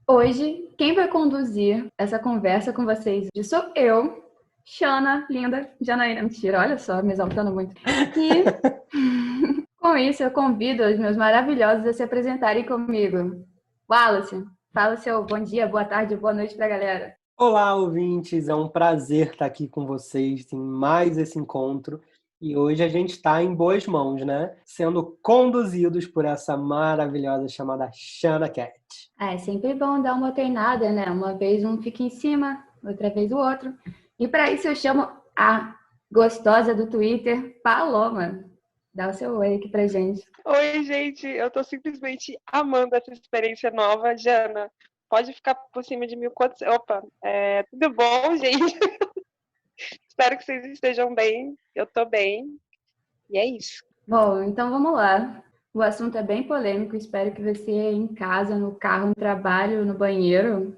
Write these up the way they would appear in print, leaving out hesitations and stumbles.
Hoje, quem vai conduzir essa conversa com vocês sou eu, Xana, linda, Janaína, mentira, olha só, me exaltando muito. E com isso eu convido os meus maravilhosos a se apresentarem comigo. Wallace, fala seu bom dia, boa tarde, boa noite pra galera. Olá, ouvintes! É um prazer estar aqui com vocês em mais esse encontro. E hoje a gente está em boas mãos, né? Sendo conduzidos por essa maravilhosa chamada Shana Cat. É sempre bom dar uma alternada, né? Uma vez um fica em cima, outra vez o outro. E para isso eu chamo a gostosa do Twitter, Paloma. Dá o seu oi aqui pra gente. Oi, gente, eu tô simplesmente amando essa experiência nova. Jana, pode ficar por cima de mim quantos. Opa, tudo bom, gente? Espero que vocês estejam bem. Eu tô bem. E é isso. Bom, então vamos lá. O assunto é bem polêmico. Espero que você em casa, no carro, no trabalho, no banheiro,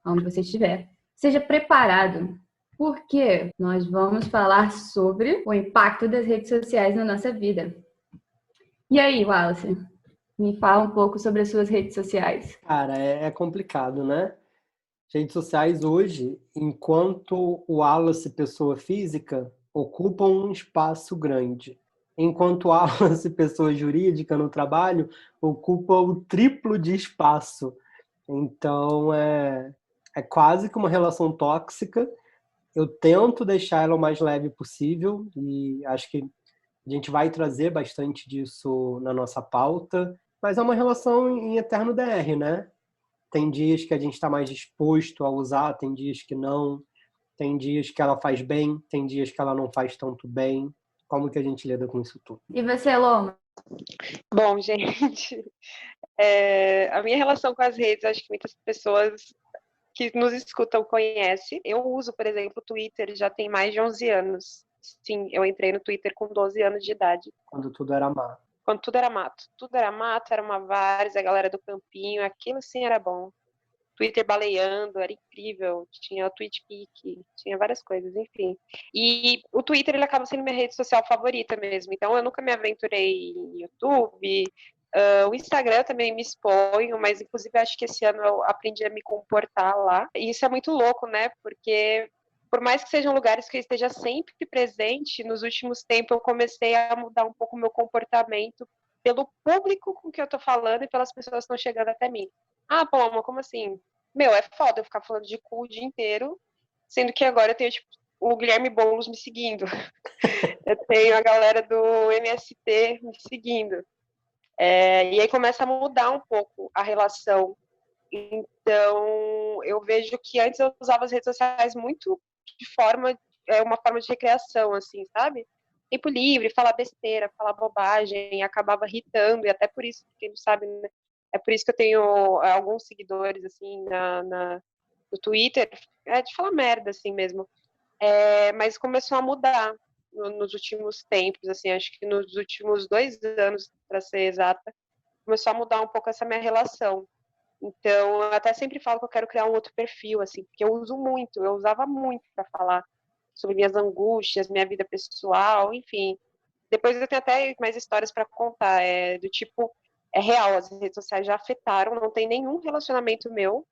onde você estiver, seja preparado. Porque nós vamos falar sobre o impacto das redes sociais na nossa vida. E aí, Wallace, me fala um pouco sobre as suas redes sociais. Cara, é complicado, né? Redes sociais hoje, enquanto o Wallace, pessoa física, ocupam um espaço grande. Enquanto o Wallace, pessoa jurídica, no trabalho, ocupa o triplo de espaço. Então, é quase que uma relação tóxica. Eu tento deixar ela o mais leve possível e acho que a gente vai trazer bastante disso na nossa pauta, mas é uma relação em eterno DR, né? Tem dias que a gente está mais disposto a usar, tem dias que não, tem dias que ela faz bem, tem dias que ela não faz tanto bem. Como que a gente lida com isso tudo? E você, Loma? Bom, gente, a minha relação com as redes, acho que muitas pessoas que nos escutam conhecem. Eu uso, por exemplo, o Twitter já tem mais de 11 anos. Sim, eu entrei no Twitter com 12 anos de idade. Quando tudo era mato. Quando tudo era mato. Tudo era mato, era uma várzea, a galera do campinho, aquilo sim era bom. Twitter baleando, era incrível. Tinha o TweetPic, tinha várias coisas, enfim. E o Twitter, ele acaba sendo minha rede social favorita mesmo. Então, eu nunca me aventurei em YouTube. O Instagram também me exponho, mas inclusive acho que esse ano eu aprendi a me comportar lá. E isso é muito louco, né? Porque por mais que sejam lugares que eu esteja sempre presente, nos últimos tempos eu comecei a mudar um pouco o meu comportamento pelo público com que eu tô falando e pelas pessoas que estão chegando até mim. Ah, Paloma, como assim? Meu, é foda eu ficar falando de cu o dia inteiro, sendo que agora eu tenho, tipo, o Guilherme Boulos me seguindo. Eu tenho a galera do MST me seguindo. E aí começa a mudar um pouco a relação. Então, eu vejo que antes eu usava as redes sociais muito de forma, uma forma de recreação, assim, sabe? Tempo livre, falar besteira, falar bobagem, acabava irritando, e até por isso, quem não sabe, né? É por isso que eu tenho alguns seguidores, assim, no Twitter, de falar merda, assim mesmo. Mas começou a mudar nos últimos tempos, assim, acho que nos últimos 2 anos, para ser exata, começou a mudar um pouco essa minha relação. Então, eu até sempre falo que eu quero criar um outro perfil, assim, porque eu usava muito para falar sobre minhas angústias, minha vida pessoal, enfim. Depois eu tenho até mais histórias para contar, do tipo, é real, as redes sociais já afetaram, não tem nenhum relacionamento meu,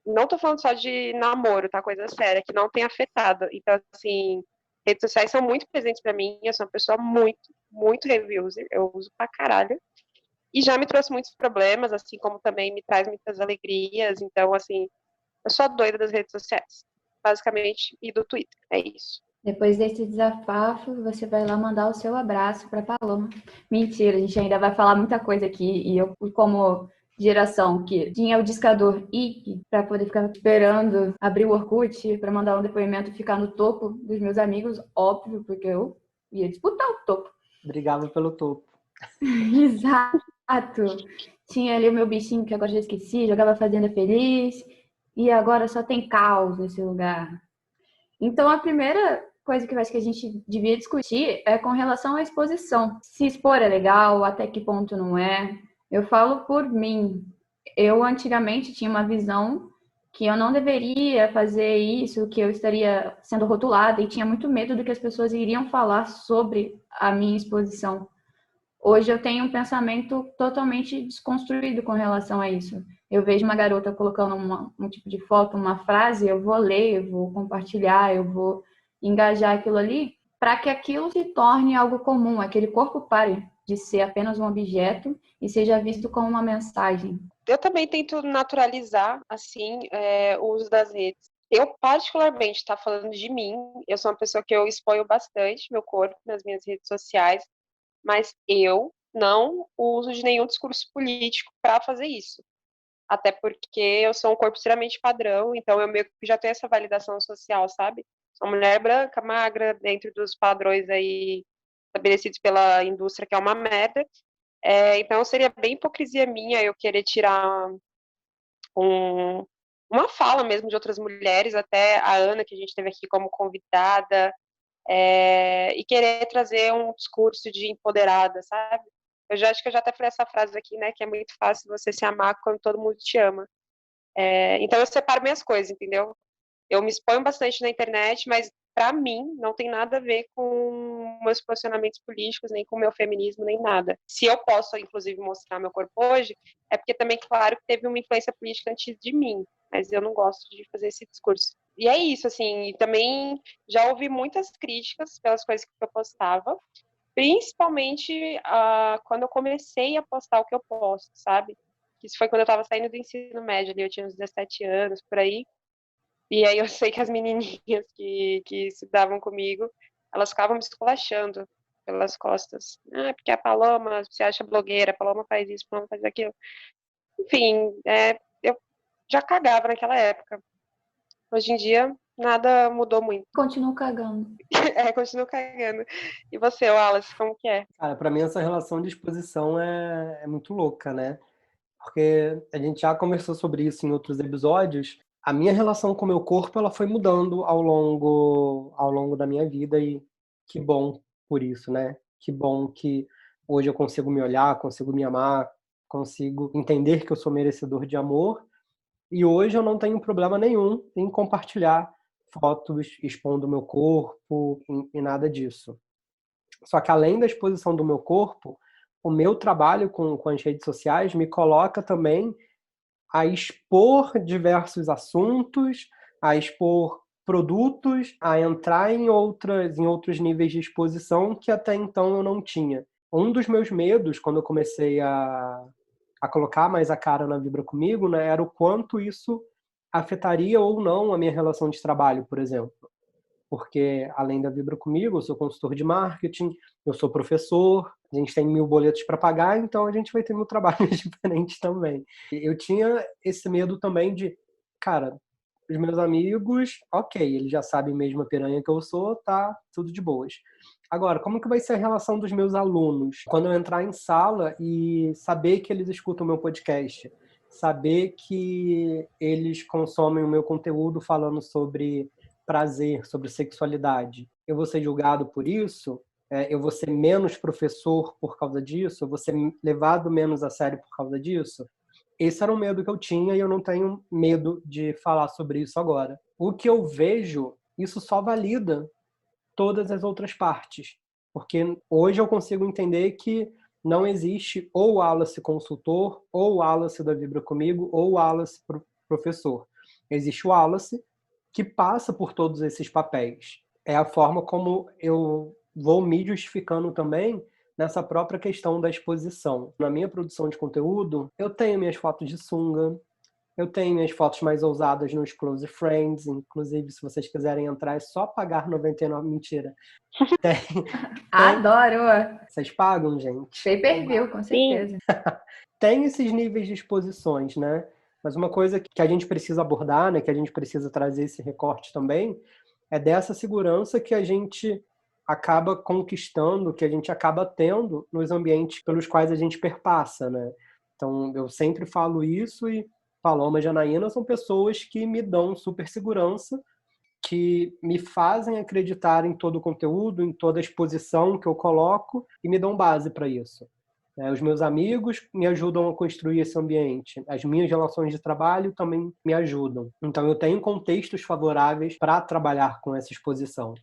não tô falando só de namoro, tá, coisa séria, que não tem afetado. Então, assim, redes sociais são muito presentes para mim, eu sou uma pessoa muito, muito heavy user, eu uso pra caralho, e já me trouxe muitos problemas, assim como também me traz muitas alegrias. Então, assim, eu sou a doida das redes sociais, basicamente, e do Twitter. É isso. Depois desse desabafo, você vai lá mandar o seu abraço para Paloma. Mentira, a gente ainda vai falar muita coisa aqui. E eu, como geração que tinha o discador IP para poder ficar esperando abrir o Orkut para mandar um depoimento e ficar no topo dos meus amigos, óbvio, porque eu ia disputar o topo. Obrigado pelo topo. Exato. Tinha ali o meu bichinho que agora já esqueci, jogava Fazenda Feliz. E agora só tem caos nesse lugar. Então, a primeira coisa que eu acho que a gente devia discutir é com relação à exposição. Se expor é legal, até que ponto não é. Eu falo por mim. Eu antigamente tinha uma visão que eu não deveria fazer isso, que eu estaria sendo rotulada e tinha muito medo do que as pessoas iriam falar sobre a minha exposição. Hoje eu tenho um pensamento totalmente desconstruído com relação a isso. Eu vejo uma garota colocando um tipo de foto, uma frase, eu vou ler, eu vou compartilhar, eu vou engajar aquilo ali, para que aquilo se torne algo comum, aquele corpo pare de ser apenas um objeto e seja visto como uma mensagem. Eu também tento naturalizar, assim, o uso das redes. Eu, particularmente, tá falando de mim, eu sou uma pessoa que eu exponho bastante meu corpo nas minhas redes sociais, mas eu não uso de nenhum discurso político para fazer isso. Até porque eu sou um corpo extremamente padrão, então eu meio que já tenho essa validação social, sabe? Sou uma mulher branca, magra, dentro dos padrões aí estabelecidos pela indústria, que é uma merda. Então seria bem hipocrisia minha eu querer tirar um, uma fala mesmo de outras mulheres, até a Ana, que a gente teve aqui como convidada, e querer trazer um discurso de empoderada, sabe? Eu já acho que eu já até falei essa frase aqui, né? Que é muito fácil você se amar quando todo mundo te ama. Então eu separo minhas coisas, entendeu? Eu me exponho bastante na internet, mas para mim não tem nada a ver com meus posicionamentos políticos, nem com meu feminismo, nem nada. Se eu posso, inclusive, mostrar meu corpo hoje, é porque também, claro, que teve uma influência política antes de mim, mas eu não gosto de fazer esse discurso. E é isso, assim, e também já ouvi muitas críticas pelas coisas que eu postava, principalmente quando eu comecei a postar o que eu posto, sabe? Isso foi quando eu estava saindo do ensino médio ali, eu tinha uns 17 anos, por aí. E aí eu sei que as menininhas que estudavam comigo, elas ficavam me esculachando pelas costas. Ah, porque a Paloma se acha blogueira, a Paloma faz isso, a Paloma faz aquilo. Enfim, eu já cagava naquela época. Hoje em dia, nada mudou muito. Continuo cagando. Continuo cagando. E você, Wallace, como que é? Cara, pra mim essa relação de exposição é muito louca, né? Porque a gente já conversou sobre isso em outros episódios. A minha relação com o meu corpo, ela foi mudando ao longo da minha vida e que bom por isso, né? Que bom que hoje eu consigo me olhar, consigo me amar, consigo entender que eu sou merecedor de amor. E hoje eu não tenho problema nenhum em compartilhar fotos expondo o meu corpo e nada disso. Só que além da exposição do meu corpo, o meu trabalho com as redes sociais me coloca também a expor diversos assuntos, a expor produtos, a entrar em outros níveis de exposição que até então eu não tinha. Um dos meus medos, quando eu comecei a colocar mais a cara na Vibra Comigo, né, era o quanto isso afetaria ou não a minha relação de trabalho, por exemplo. Porque, além da Vibra Comigo, eu sou consultor de marketing, eu sou professor, a gente tem 1000 boletos para pagar, então a gente vai ter 1000 trabalhos diferentes também. Eu tinha esse medo também de, cara, os meus amigos, ok, eles já sabem mesmo a piranha que eu sou, tá tudo de boas. Agora, como que vai ser a relação dos meus alunos? Quando eu entrar em sala e saber que eles escutam o meu podcast, saber que eles consomem o meu conteúdo falando sobre prazer, sobre sexualidade, eu vou ser julgado por isso? Eu vou ser menos professor por causa disso? Eu vou ser levado menos a sério por causa disso? Esse era um medo que eu tinha e eu não tenho medo de falar sobre isso agora. O que eu vejo, isso só valida todas as outras partes. Porque hoje eu consigo entender que não existe ou Wallace consultor, ou Wallace da Vibra Comigo, ou Wallace professor. Existe o Wallace que passa por todos esses papéis. É a forma como eu vou me justificando também nessa própria questão da exposição. Na minha produção de conteúdo, eu tenho minhas fotos de sunga, eu tenho minhas fotos mais ousadas nos Close Friends, inclusive se vocês quiserem entrar é só pagar 99, mentira. Tem. Adoro! Vocês pagam, gente? Pay-per-view, com certeza. Tem esses níveis de exposições, né? Mas uma coisa que a gente precisa abordar, né, que a gente precisa trazer esse recorte também, é dessa segurança que a gente acaba conquistando, que a gente acaba tendo nos ambientes pelos quais a gente perpassa, né? Então, eu sempre falo isso e Paloma e Janaína são pessoas que me dão super segurança, que me fazem acreditar em todo o conteúdo, em toda a exposição que eu coloco e me dão base para isso. Os meus amigos me ajudam a construir esse ambiente. As minhas relações de trabalho também me ajudam. Então, eu tenho contextos favoráveis para trabalhar com essa exposição.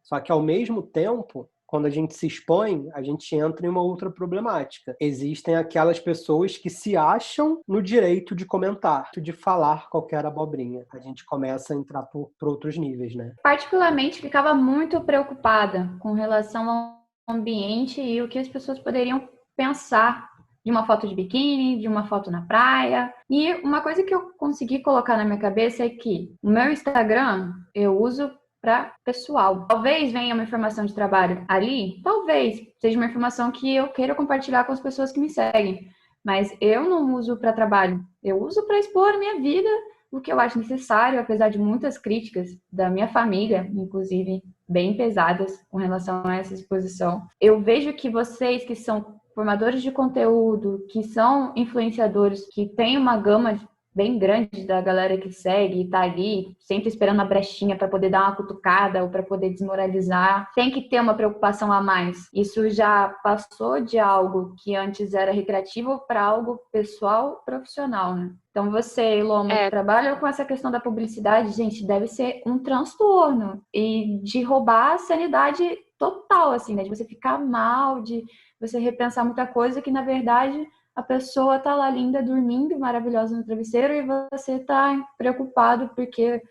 Só que, ao mesmo tempo, quando a gente se expõe, a gente entra em uma outra problemática. Existem aquelas pessoas que se acham no direito de comentar, de falar qualquer abobrinha. A gente começa a entrar por outros níveis, né? Particularmente, ficava muito preocupada com relação ao ambiente e o que as pessoas poderiam pensar de uma foto de biquíni, de uma foto na praia. E uma coisa que eu consegui colocar na minha cabeça é que o meu Instagram eu uso para pessoal. Talvez venha uma informação de trabalho ali, talvez seja uma informação que eu queira compartilhar com as pessoas que me seguem, mas eu não uso para trabalho, eu uso para expor a minha vida, o que eu acho necessário, apesar de muitas críticas da minha família, inclusive bem pesadas com relação a essa exposição. Eu vejo que vocês que são formadores de conteúdo, que são influenciadores, que têm uma gama bem grande da galera que segue e tá ali, sempre esperando a brechinha para poder dar uma cutucada ou para poder desmoralizar, tem que ter uma preocupação a mais. Isso já passou de algo que antes era recreativo para algo pessoal, profissional, né? Então você, Lomo, trabalha com essa questão da publicidade, gente, deve ser um transtorno e de roubar a sanidade total, assim, né? De você ficar mal, de você repensar muita coisa que, na verdade, a pessoa tá lá linda, dormindo, maravilhosa no travesseiro, e você tá preocupado porque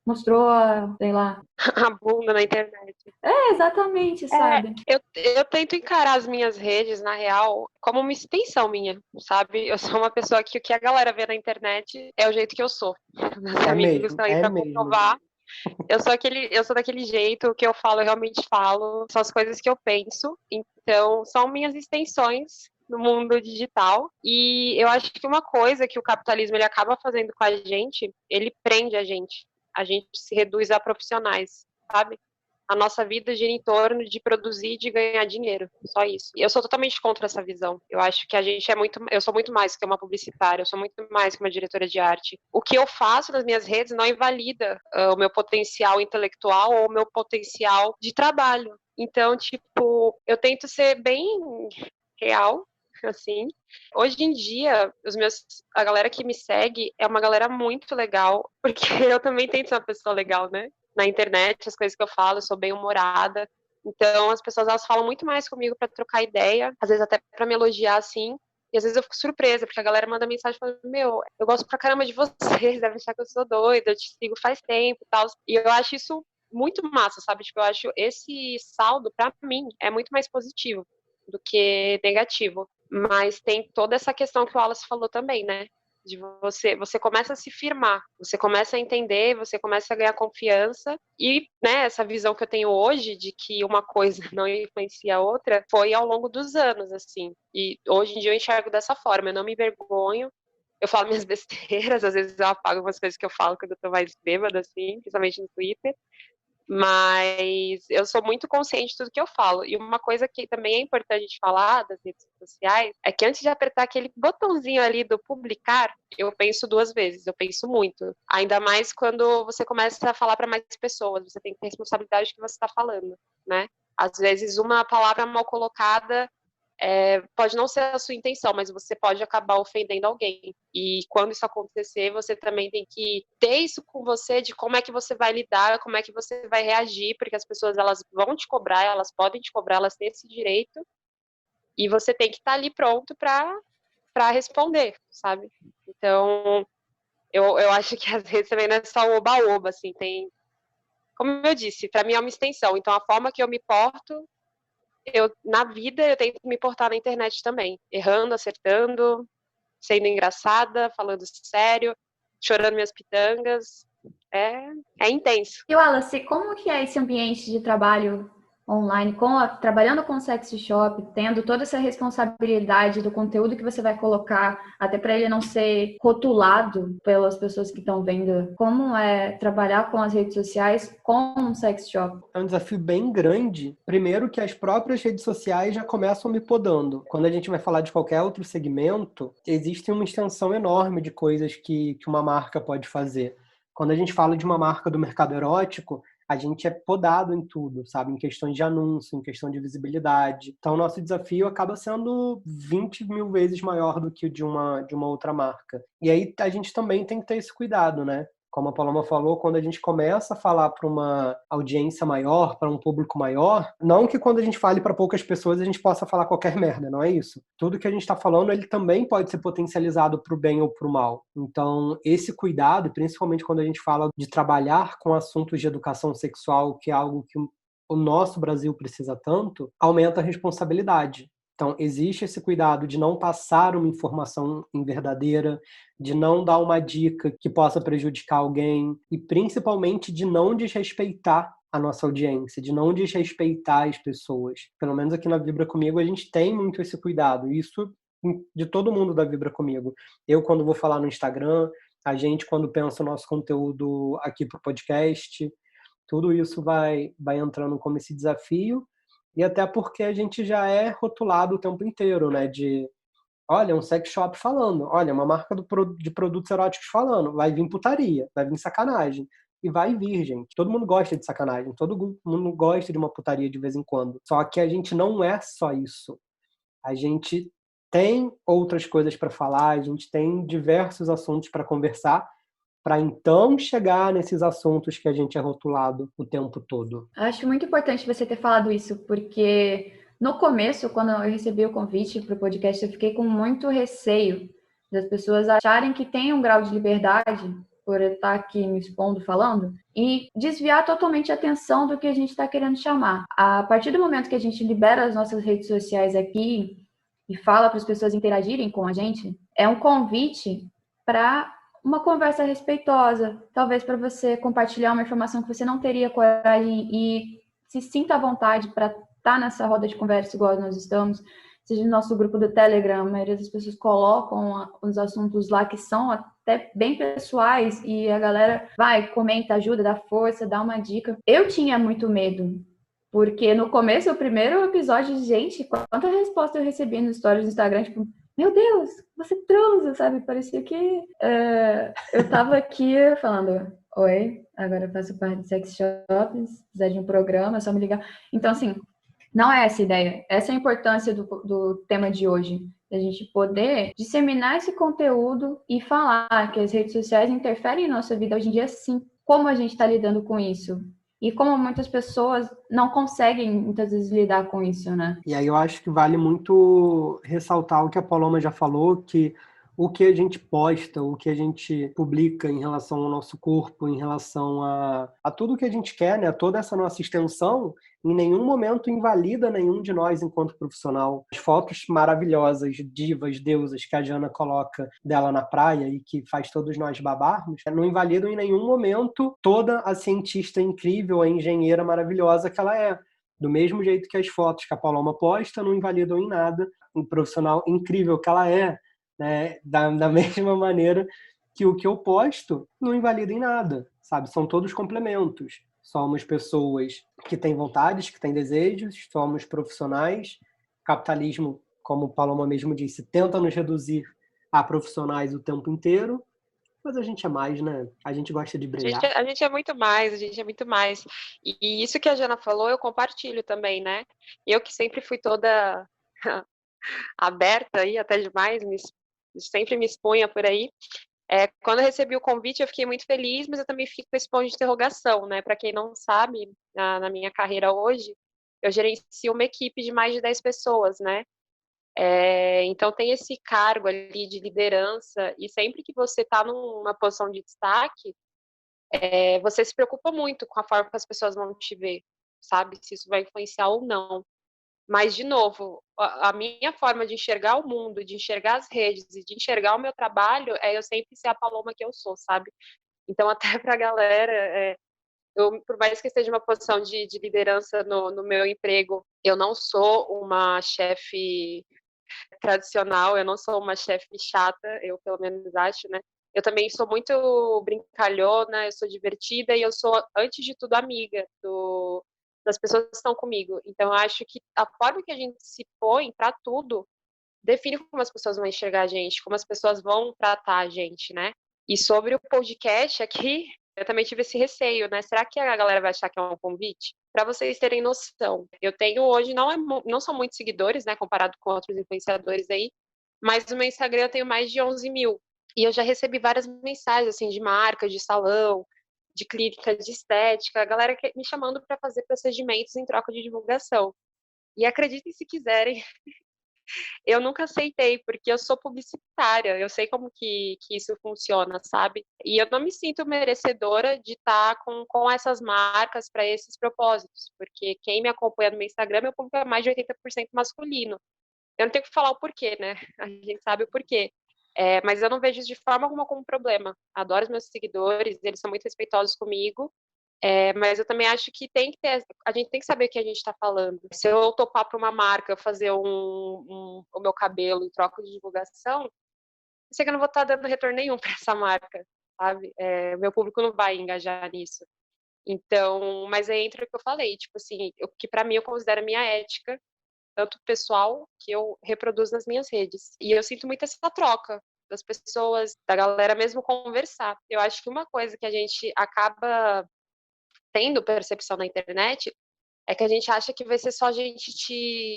mostrou sei lá... a bunda na internet. Exatamente, sabe? Eu tento encarar as minhas redes, na real, como uma extensão minha, sabe? Eu sou uma pessoa que o que a galera vê na internet é o jeito que eu sou. Meus amigos estão aí pra comprovar. Eu sou daquele jeito, o que eu falo, eu realmente falo, são as coisas que eu penso, então são minhas extensões no mundo digital. E eu acho que uma coisa que o capitalismo ele acaba fazendo com a gente, ele prende a gente se reduz a profissionais, sabe? A nossa vida gira em torno de produzir e de ganhar dinheiro, só isso. E eu sou totalmente contra essa visão. Eu acho que a gente eu sou muito mais que uma publicitária, eu sou muito mais que uma diretora de arte. O que eu faço nas minhas redes não invalida o meu potencial intelectual ou o meu potencial de trabalho. Então, tipo, eu tento ser bem real, assim. Hoje em dia, a galera que me segue é uma galera muito legal, porque eu também tento ser uma pessoa legal, né? Na internet, as coisas que eu falo, eu sou bem humorada. Então, as pessoas elas falam muito mais comigo para trocar ideia, às vezes até para me elogiar, assim. E às vezes eu fico surpresa, porque a galera manda mensagem falando: Meu, eu gosto pra caramba de vocês, devem achar que eu sou doida, eu te sigo faz tempo e tal. E eu acho isso muito massa, sabe? Tipo, eu acho esse saldo, pra mim, é muito mais positivo do que negativo. Mas tem toda essa questão que o Wallace falou também, né? De você começa a se firmar, você começa a entender, você começa a ganhar confiança e, né, essa visão que eu tenho hoje de que uma coisa não influencia a outra foi ao longo dos anos, assim. E hoje em dia eu enxergo dessa forma, eu não me envergonho, eu falo minhas besteiras, às vezes eu apago umas coisas que eu falo quando eu tô mais bêbada, assim, principalmente no Twitter. Mas eu sou muito consciente de tudo que eu falo. E uma coisa que também é importante de falar das redes sociais é que antes de apertar aquele botãozinho ali do publicar, eu penso duas vezes, eu penso muito. Ainda mais quando você começa a falar para mais pessoas, você tem que ter responsabilidade do que você está falando, né? Às vezes uma palavra mal colocada pode não ser a sua intenção, mas você pode acabar ofendendo alguém. E quando isso acontecer, você também tem que ter isso com você de como é que você vai lidar, como é que você vai reagir, porque as pessoas elas vão te cobrar, elas podem te cobrar, elas têm esse direito, e você tem que estar ali pronto para responder, sabe? Então, eu acho que às vezes também não é só o oba-oba, assim, tem... Como eu disse, para mim é uma extensão. Então, a forma que eu me porto na vida, eu tento me portar na internet também. Errando, acertando, sendo engraçada, falando sério, chorando minhas pitangas. É intenso. E Wallace, como que é esse ambiente de trabalho online, trabalhando com sexy shop, tendo toda essa responsabilidade do conteúdo que você vai colocar, até para ele não ser rotulado pelas pessoas que estão vendo? Como é trabalhar com as redes sociais com um sex shop? É um desafio bem grande. Primeiro que as próprias redes sociais já começam me podando. Quando a gente vai falar de qualquer outro segmento, existe uma extensão enorme de coisas que uma marca pode fazer. Quando a gente fala de uma marca do mercado erótico, a gente é podado em tudo, sabe? Em questões de anúncio, em questão de visibilidade. Então, o nosso desafio acaba sendo 20 mil vezes maior do que o de uma outra marca. E aí, a gente também tem que ter esse cuidado, né? Como a Paloma falou, quando a gente começa a falar para uma audiência maior, para um público maior, não que quando a gente fale para poucas pessoas a gente possa falar qualquer merda, não é isso. Tudo que a gente está falando, ele também pode ser potencializado para o bem ou para o mal. Então, esse cuidado, principalmente quando a gente fala de trabalhar com assuntos de educação sexual, que é algo que o nosso Brasil precisa tanto, aumenta a responsabilidade. Então, existe esse cuidado de não passar uma informação inverdadeira, de não dar uma dica que possa prejudicar alguém e, principalmente, de não desrespeitar a nossa audiência, de não desrespeitar as pessoas. Pelo menos aqui na Vibra Comigo, a gente tem muito esse cuidado. Isso de todo mundo da Vibra Comigo. Eu, quando vou falar no Instagram, a gente, quando pensa o nosso conteúdo aqui para o podcast, tudo isso vai entrando como esse desafio. E até porque a gente já é rotulado o tempo inteiro, né? De, olha, um sex shop falando, olha, uma marca de produtos eróticos falando, vai vir putaria, vai vir sacanagem. E vai vir, gente. Todo mundo gosta de sacanagem, todo mundo gosta de uma putaria de vez em quando. Só que a gente não é só isso. A gente tem outras coisas para falar, a gente tem diversos assuntos para conversar, para então chegar nesses assuntos que a gente é rotulado o tempo todo. Acho muito importante você ter falado isso, porque no começo, quando eu recebi o convite para o podcast, eu fiquei com muito receio das pessoas acharem que tem um grau de liberdade por eu estar aqui me expondo, falando, e desviar totalmente a atenção do que a gente está querendo chamar. A partir do momento que a gente libera as nossas redes sociais aqui e fala para as pessoas interagirem com a gente, é um convite para uma conversa respeitosa, talvez para você compartilhar uma informação que você não teria coragem e se sinta à vontade para estar nessa roda de conversa igual nós estamos, seja no nosso grupo do Telegram, a maioria das pessoas colocam os assuntos lá que são até bem pessoais e a galera vai, comenta, ajuda, dá força, dá uma dica. Eu tinha muito medo, porque no começo, o primeiro episódio, gente, quanta resposta eu recebi nos stories do Instagram, tipo, meu Deus, você transa, sabe? Parecia que eu tava aqui falando, oi, agora eu faço parte de sex shops, se precisar de um programa, é só me ligar. Então, assim, não é essa a ideia. Essa é a importância do tema de hoje. A gente poder disseminar esse conteúdo e falar que as redes sociais interferem em nossa vida hoje em dia, sim. Como a gente está lidando com isso? E como muitas pessoas não conseguem, muitas vezes, lidar com isso, né? E aí eu acho que vale muito ressaltar o que a Paloma já falou, que o que a gente posta, o que a gente publica em relação ao nosso corpo, em relação a tudo que a gente quer, né? Toda essa nossa extensão, em nenhum momento invalida nenhum de nós enquanto profissional. As fotos maravilhosas, divas, deusas que a Jana coloca dela na praia e que faz todos nós babarmos, não invalidam em nenhum momento toda a cientista incrível, a engenheira maravilhosa que ela é. Do mesmo jeito que as fotos que a Paloma posta não invalidam em nada o profissional incrível que ela é, né? Da mesma maneira que o que eu posto não invalida em nada, sabe? São todos complementos. Somos pessoas que têm vontades, que têm desejos, somos profissionais. Capitalismo, como Paloma mesmo disse, tenta nos reduzir a profissionais o tempo inteiro, mas a gente é mais, né? A gente gosta de brilhar. A gente é muito mais, a gente é muito mais. E isso que a Jana falou, eu compartilho também, né? Eu que sempre fui toda aberta aí, até demais, sempre me expunha por aí. Quando eu recebi o convite, eu fiquei muito feliz, mas eu também fico com esse ponto de interrogação, né? Para quem não sabe, na minha carreira hoje, eu gerencio uma equipe de mais de 10 pessoas, né? Então tem esse cargo ali de liderança, e sempre que você está numa posição de destaque, você se preocupa muito com a forma que as pessoas vão te ver, sabe? Se isso vai influenciar ou não. Mas, de novo, a minha forma de enxergar o mundo, de enxergar as redes e de enxergar o meu trabalho é eu sempre ser a Paloma que eu sou, sabe? Então, até para a galera, por mais que esteja uma posição de liderança no meu emprego, eu não sou uma chefe tradicional, eu não sou uma chefe chata, eu pelo menos acho, né? Eu também sou muito brincalhona, eu sou divertida e eu sou, antes de tudo, amiga das pessoas que estão comigo. Então, eu acho que a forma que a gente se põe para tudo define como as pessoas vão enxergar a gente, como as pessoas vão tratar a gente, né? E sobre o podcast aqui, eu também tive esse receio, né? Será que a galera vai achar que é um convite? Para vocês terem noção, eu tenho hoje, não são muitos seguidores, né? Comparado com outros influenciadores aí, mas no meu Instagram eu tenho mais de 11 mil. E eu já recebi várias mensagens, assim, de marcas, de salão, de clínica de estética, a galera me chamando para fazer procedimentos em troca de divulgação. E acreditem se quiserem, eu nunca aceitei, porque eu sou publicitária, eu sei como que isso funciona, sabe? E eu não me sinto merecedora de estar com essas marcas para esses propósitos, porque quem me acompanha no meu Instagram, meu público é mais de 80% masculino. Eu não tenho que falar o porquê, né? A gente sabe o porquê. Mas eu não vejo isso de forma alguma como um problema. Adoro os meus seguidores, eles são muito respeitosos comigo. Mas eu também acho que a gente tem que saber o que a gente está falando. Se eu topar para uma marca fazer o meu cabelo em troca de divulgação, eu sei que eu não vou estar dando retorno nenhum para essa marca, sabe? Meu público não vai engajar nisso. Então, mas aí entra o que eu falei, tipo assim, que para mim eu considero a minha ética, tanto pessoal, que eu reproduzo nas minhas redes. E eu sinto muito essa troca das pessoas, da galera mesmo conversar. Eu acho que uma coisa que a gente acaba tendo percepção na internet é que a gente acha que vai ser só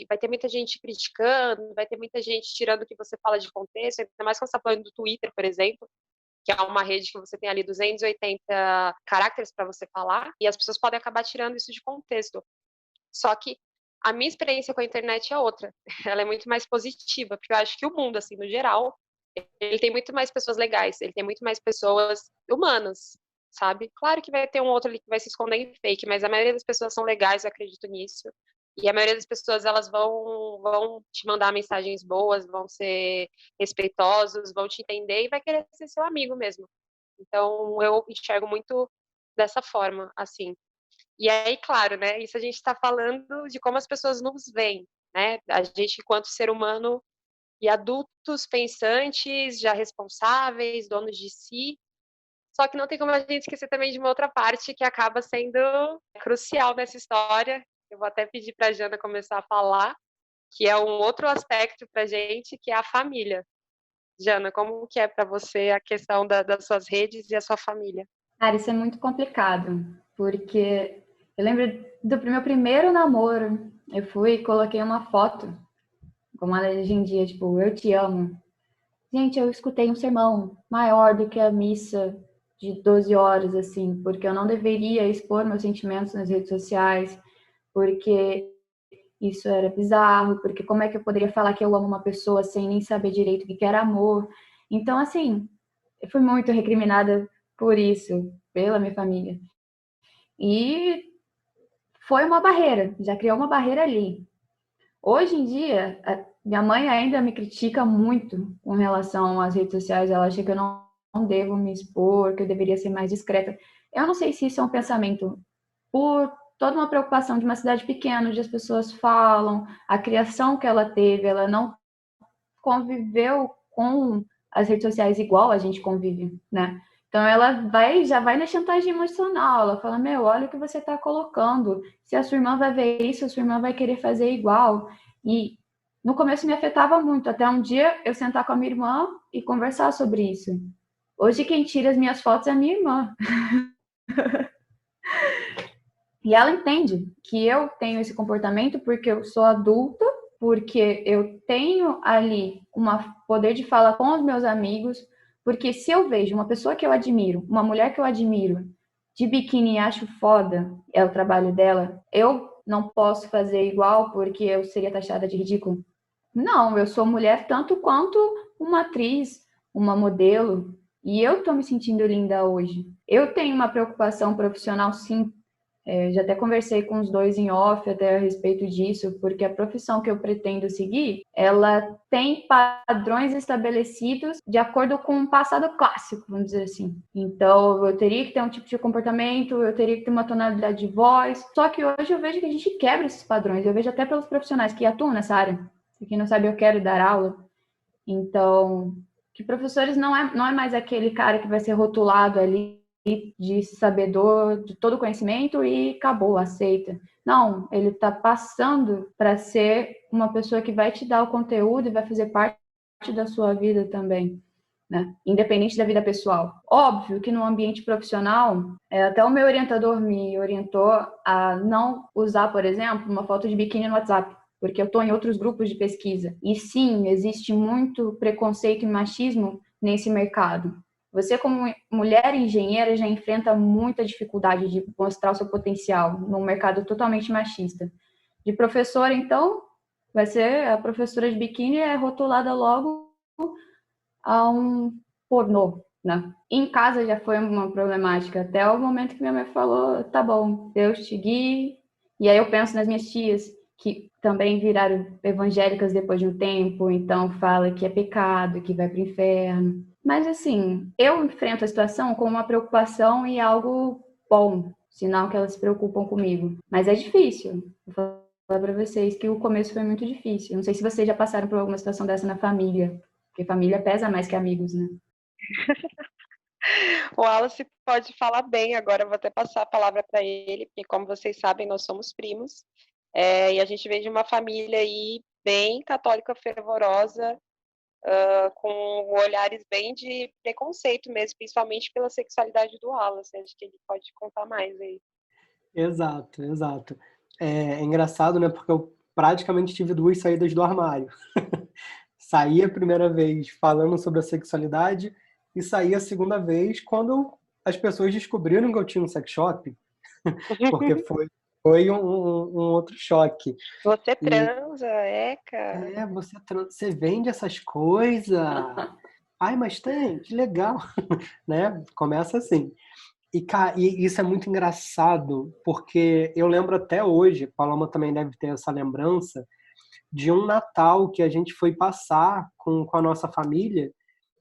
vai ter muita gente criticando, vai ter muita gente tirando o que você fala de contexto, ainda mais quando você está falando do Twitter, por exemplo, que é uma rede que você tem ali 280 caracteres para você falar, e as pessoas podem acabar tirando isso de contexto. Só que a minha experiência com a internet é outra. Ela é muito mais positiva, porque eu acho que o mundo, assim, no geral, ele tem muito mais pessoas legais, ele tem muito mais pessoas humanas, sabe? Claro que vai ter um outro ali que vai se esconder em fake, mas a maioria das pessoas são legais, eu acredito nisso. E a maioria das pessoas, elas vão te mandar mensagens boas, vão ser respeitosos, vão te entender e vai querer ser seu amigo mesmo. Então, eu enxergo muito dessa forma, assim. E aí, claro, né? Isso a gente está falando de como as pessoas nos veem, né? A gente, enquanto ser humano e adultos pensantes, já responsáveis, donos de si. Só que não tem como a gente esquecer também de uma outra parte que acaba sendo crucial nessa história. Eu vou até pedir para a Jana começar a falar, que é um outro aspecto para a gente, que é a família. Jana, como que é para você a questão das suas redes e a sua família? Cara, isso é muito complicado, porque eu lembro do meu primeiro namoro. Eu fui e coloquei uma foto, como a legendinha, tipo, eu te amo. Gente, eu escutei um sermão maior do que a missa de 12 horas, assim, porque eu não deveria expor meus sentimentos nas redes sociais, porque isso era bizarro, porque como é que eu poderia falar que eu amo uma pessoa sem nem saber direito o que era amor? Então, assim, eu fui muito recriminada por isso, pela minha família. E foi uma barreira, já criou uma barreira ali. Hoje em dia, minha mãe ainda me critica muito com relação às redes sociais. Ela acha que eu não devo me expor, que eu deveria ser mais discreta. Eu não sei se isso é um pensamento por toda uma preocupação de uma cidade pequena, onde as pessoas falam, a criação que ela teve, ela não conviveu com as redes sociais igual a gente convive, né? Então ela já vai na chantagem emocional, ela fala, meu, olha o que você está colocando, se a sua irmã vai ver isso, a sua irmã vai querer fazer igual. E no começo me afetava muito, até um dia eu sentar com a minha irmã e conversar sobre isso. Hoje quem tira as minhas fotos é a minha irmã. E ela entende que eu tenho esse comportamento porque eu sou adulta, porque eu tenho ali um poder de fala com os meus amigos, porque se eu vejo uma pessoa que eu admiro, uma mulher que eu admiro, de biquíni e acho foda, é o trabalho dela, eu não posso fazer igual porque eu seria taxada de ridículo. Não, eu sou mulher tanto quanto uma atriz, uma modelo, e eu tô me sentindo linda hoje. Eu tenho uma preocupação profissional, sim. Já até conversei com os dois em off até a respeito disso, porque a profissão que eu pretendo seguir, ela tem padrões estabelecidos de acordo com o passado clássico, vamos dizer assim. Então, eu teria que ter um tipo de comportamento, eu teria que ter uma tonalidade de voz. Só que hoje eu vejo que a gente quebra esses padrões. Eu vejo até pelos profissionais que atuam nessa área. Pra quem não sabe, eu quero dar aula. Então, que professores não é mais aquele cara que vai ser rotulado ali de sabedor de todo o conhecimento e acabou, aceita. Não, ele está passando para ser uma pessoa que vai te dar o conteúdo e vai fazer parte da sua vida também, né? Independente da vida pessoal. Óbvio que no ambiente profissional, até o meu orientador me orientou a não usar, por exemplo, uma foto de biquíni no WhatsApp, porque eu estou em outros grupos de pesquisa. E sim, existe muito preconceito e machismo nesse mercado? Você, como mulher engenheira, já enfrenta muita dificuldade de mostrar o seu potencial num mercado totalmente machista. De professora, então, vai ser a professora de biquíni é rotulada logo a um pornô, né? Em casa já foi uma problemática, até o momento que minha mãe falou, tá bom, Deus te guie. E aí eu penso nas minhas tias, que também viraram evangélicas depois de um tempo, então fala que é pecado, que vai para o inferno. Mas assim, eu enfrento a situação com uma preocupação e algo bom, sinal que elas se preocupam comigo. Mas é difícil. Vou falar para vocês que o começo foi muito difícil. Não sei se vocês já passaram por alguma situação dessa na família, porque família pesa mais que amigos, né? O Wallace pode falar bem, agora eu vou até passar a palavra para ele, porque como vocês sabem, nós somos primos, e a gente vem de uma família aí bem católica fervorosa, com olhares bem de preconceito mesmo, principalmente pela sexualidade do Wallace. Acho que ele pode contar mais aí. Exato, exato. É engraçado, né? Porque eu praticamente tive duas saídas do armário. Saí a primeira vez falando sobre a sexualidade e saí a segunda vez quando as pessoas descobriram que eu tinha um sex shop, porque foi um outro choque. Você E transa, cara. você vende essas coisas? Ai, mas tem, que legal, né? Começa assim. E isso é muito engraçado, porque eu lembro até hoje, Paloma também deve ter essa lembrança, de um Natal que a gente foi passar com a nossa família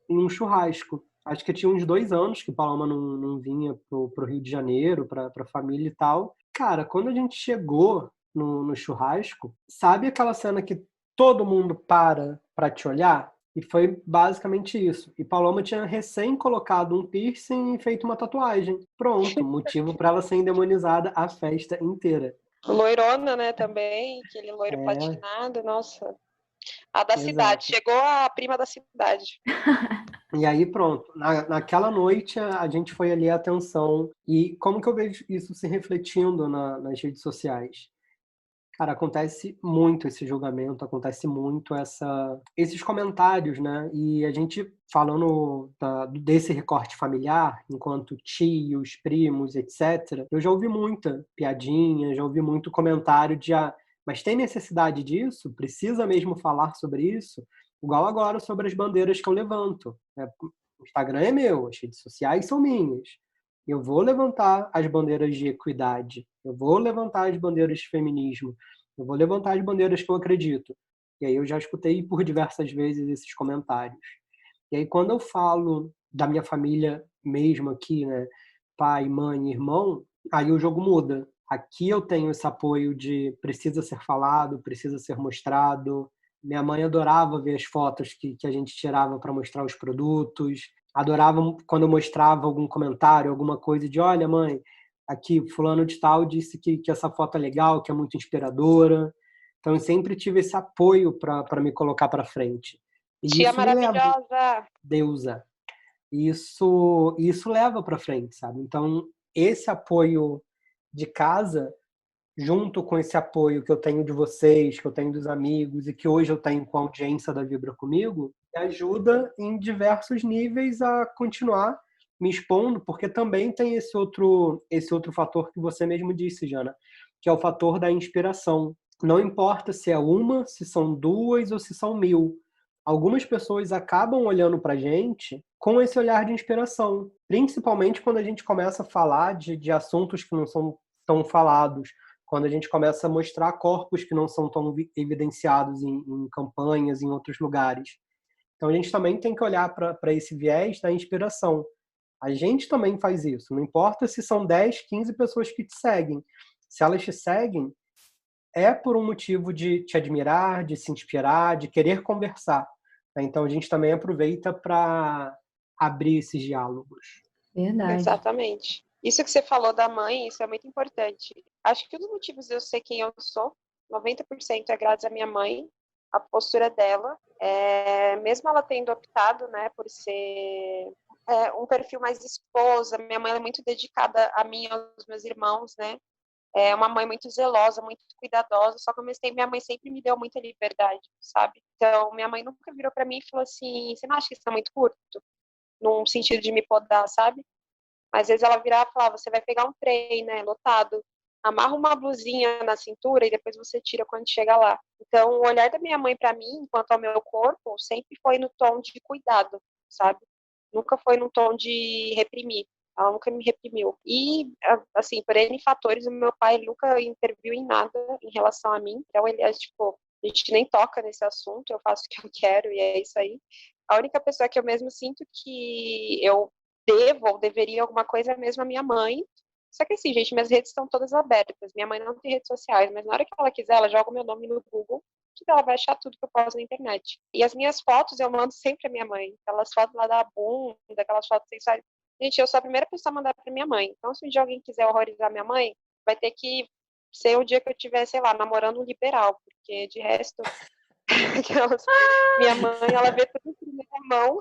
em um churrasco. Acho que tinha uns 2 anos que Paloma não vinha pro Rio de Janeiro, pra família e tal. Cara, quando a gente chegou no churrasco, sabe aquela cena que todo mundo para pra te olhar? E foi basicamente isso. E Paloma tinha recém colocado um piercing e feito uma tatuagem. Pronto, motivo para ela ser endemonizada a festa inteira. Loirona, né, também, aquele loiro É, platinado, nossa. A da cidade, exato. chegou a prima da cidade. E aí, pronto. Naquela noite, a gente foi ali a atenção. E como que eu vejo isso se refletindo nas redes sociais? Cara, acontece muito esse julgamento, acontece muito esses comentários, né? E a gente, falando desse recorte familiar, enquanto tios, primos, etc., eu já ouvi muita piadinha, já ouvi muito comentário mas tem necessidade disso? Precisa mesmo falar sobre isso? Igual agora sobre as bandeiras que eu levanto, né? O Instagram é meu, as redes sociais são minhas. Eu vou levantar as bandeiras de equidade, eu vou levantar as bandeiras de feminismo, eu vou levantar as bandeiras que eu acredito. E aí eu já escutei por diversas vezes esses comentários. E aí quando eu falo da minha família mesmo aqui, né, pai, mãe, irmão, aí o jogo muda. Aqui eu tenho esse apoio de precisa ser falado, precisa ser mostrado. Minha mãe adorava ver as fotos que a gente tirava para mostrar os produtos. Adorava quando eu mostrava algum comentário, alguma coisa de, olha, mãe, aqui fulano de tal disse que essa foto é legal, que é muito inspiradora. Então eu sempre tive esse apoio para me colocar para frente. E Tia isso me leva, maravilhosa! deusa. Isso leva para frente, sabe? Então esse apoio de casa, junto com esse apoio que eu tenho de vocês, que eu tenho dos amigos e que hoje eu tenho com a audiência da Vibra Comigo, me ajuda em diversos níveis a continuar me expondo, porque também tem esse outro fator que você mesmo disse, Jana, que é o fator da inspiração. Não importa se é uma, se são duas ou se são 1000. Algumas pessoas acabam olhando para a gente com esse olhar de inspiração, principalmente quando a gente começa a falar de assuntos que não são tão falados, quando a gente começa a mostrar corpos que não são tão evidenciados em campanhas, em outros lugares. Então a gente também tem que olhar para esse viés da inspiração. A gente também faz isso. Não importa se são 10, 15 pessoas que te seguem. Se elas te seguem, é por um motivo de te admirar, de se inspirar, de querer conversar. Então a gente também aproveita para abrir esses diálogos. Verdade. Exatamente. Isso que você falou da mãe, isso é muito importante. Acho que um dos motivos de eu ser quem eu sou, 90% é graças à minha mãe, a postura dela, mesmo ela tendo optado, né, por ser um perfil mais esposa, minha mãe é muito dedicada a mim e aos meus irmãos, né, é uma mãe muito zelosa, muito cuidadosa, só que ao mesmo tempo minha mãe sempre me deu muita liberdade, sabe? Então, minha mãe nunca virou para mim e falou assim, você não acha que isso é muito curto? Num sentido de me podar, sabe? Mas às vezes ela virava e falava, você vai pegar um trem, né, lotado, amarra uma blusinha na cintura e depois você tira quando chega lá. Então, o olhar da minha mãe para mim, quanto ao meu corpo, sempre foi no tom de cuidado, sabe? Nunca foi no tom de reprimir. Ela nunca me reprimiu. E, assim, por N fatores, o meu pai nunca interviu em nada em relação a mim. Então, ele é tipo, a gente nem toca nesse assunto, eu faço o que eu quero e é isso aí. A única pessoa que eu mesmo sinto que eu devo ou deveria alguma coisa é mesmo a minha mãe. Só que assim, gente, minhas redes estão todas abertas. Minha mãe não tem redes sociais, mas na hora que ela quiser, ela joga o meu nome no Google, que ela vai achar tudo que eu posto na internet. E as minhas fotos eu mando sempre à minha mãe. Aquelas fotos lá da bunda, aquelas fotos sensuais. Gente, eu sou a primeira pessoa a mandar pra minha mãe. Então, se um dia alguém quiser horrorizar minha mãe, vai ter que ser o dia que eu estiver, sei lá, namorando um liberal, porque de resto, minha mãe, ela vê tudo em primeira mão,